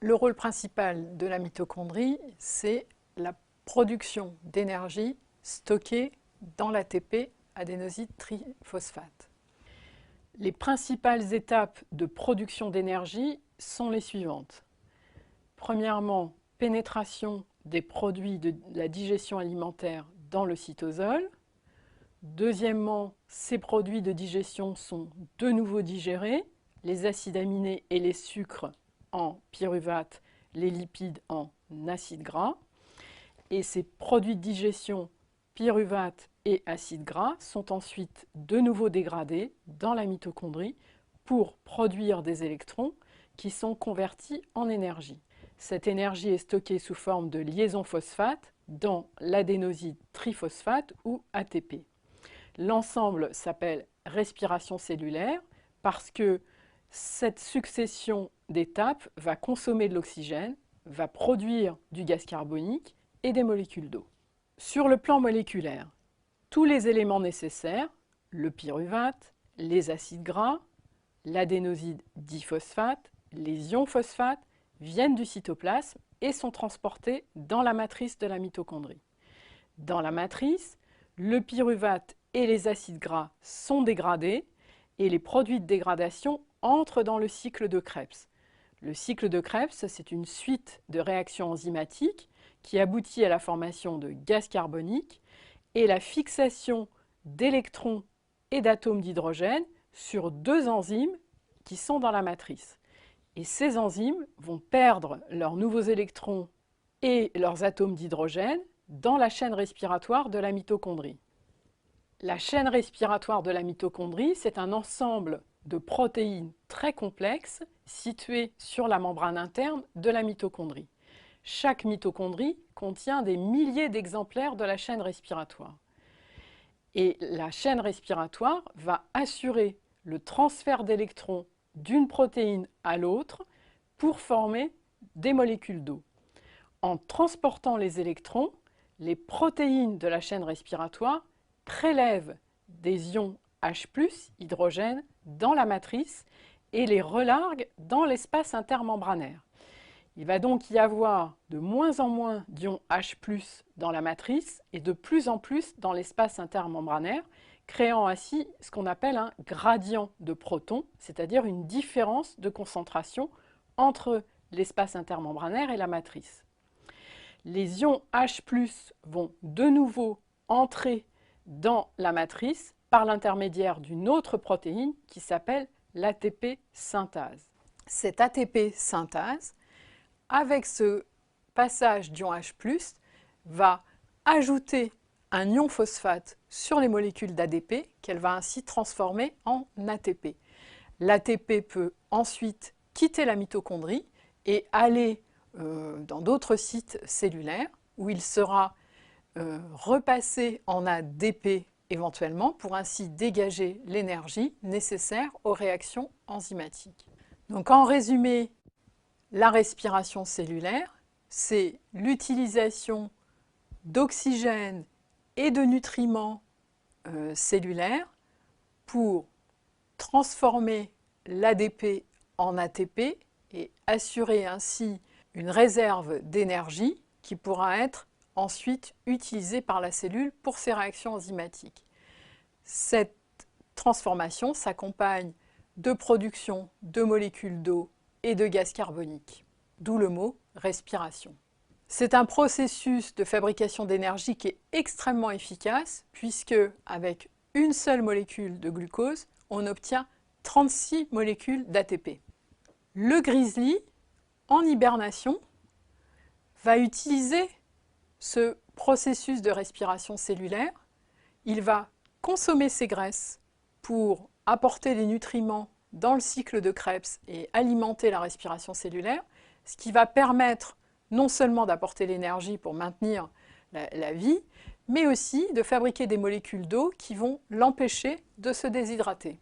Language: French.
Le rôle principal de la mitochondrie, c'est la production d'énergie stockée dans l'ATP, adénosine triphosphate. Les principales étapes de production d'énergie sont les suivantes. Premièrement, pénétration des produits de la digestion alimentaire dans le cytosol. Deuxièmement, ces produits de digestion sont de nouveau digérés, les acides aminés et les sucres en pyruvate, les lipides en acides gras. Et ces produits de digestion, pyruvate et acides gras, sont ensuite de nouveau dégradés dans la mitochondrie pour produire des électrons qui sont convertis en énergie. Cette énergie est stockée sous forme de liaison phosphate dans l'adénosine triphosphate ou ATP. L'ensemble s'appelle respiration cellulaire parce que cette succession d'étapes va consommer de l'oxygène, va produire du gaz carbonique et des molécules d'eau. Sur le plan moléculaire, tous les éléments nécessaires, le pyruvate, les acides gras, l'adénosine diphosphate, les ions phosphate, viennent du cytoplasme et sont transportés dans la matrice de la mitochondrie. Dans la matrice, le pyruvate et les acides gras sont dégradés et les produits de dégradation entrent dans le cycle de Krebs. Le cycle de Krebs, c'est une suite de réactions enzymatiques qui aboutit à la formation de gaz carbonique et la fixation d'électrons et d'atomes d'hydrogène sur deux enzymes qui sont dans la matrice. Et ces enzymes vont perdre leurs nouveaux électrons et leurs atomes d'hydrogène dans la chaîne respiratoire de la mitochondrie. La chaîne respiratoire de la mitochondrie, c'est un ensemble de protéines très complexes situées sur la membrane interne de la mitochondrie. Chaque mitochondrie contient des milliers d'exemplaires de la chaîne respiratoire. Et la chaîne respiratoire va assurer le transfert d'électrons d'une protéine à l'autre pour former des molécules d'eau. En transportant les électrons, les protéines de la chaîne respiratoire prélèvent des ions H+, hydrogène, dans la matrice et les relarguent dans l'espace intermembranaire. Il va donc y avoir de moins en moins d'ions H+, dans la matrice et de plus en plus dans l'espace intermembranaire, créant ainsi ce qu'on appelle un gradient de protons, c'est-à-dire une différence de concentration entre l'espace intermembranaire et la matrice. Les ions H+, vont de nouveau entrer dans la matrice par l'intermédiaire d'une autre protéine qui s'appelle l'ATP synthase. Cette ATP synthase, avec ce passage d'ion H+, va ajouter un ion phosphate sur les molécules d'ADP qu'elle va ainsi transformer en ATP. L'ATP peut ensuite quitter la mitochondrie et aller dans d'autres sites cellulaires où il sera repassé en ADP éventuellement pour ainsi dégager l'énergie nécessaire aux réactions enzymatiques. Donc en résumé, la respiration cellulaire, c'est l'utilisation d'oxygène et de nutriments cellulaires pour transformer l'ADP en ATP et assurer ainsi une réserve d'énergie qui pourra être ensuite utilisée par la cellule pour ses réactions enzymatiques. Cette transformation s'accompagne de production de molécules d'eau et de gaz carbonique, d'où le mot respiration. C'est un processus de fabrication d'énergie qui est extrêmement efficace puisque avec une seule molécule de glucose, on obtient 36 molécules d'ATP. Le grizzly, en hibernation, va utiliser ce processus de respiration cellulaire. Il va consommer ses graisses pour apporter les nutriments dans le cycle de Krebs et alimenter la respiration cellulaire, ce qui va permettre non seulement d'apporter l'énergie pour maintenir la vie, mais aussi de fabriquer des molécules d'eau qui vont l'empêcher de se déshydrater.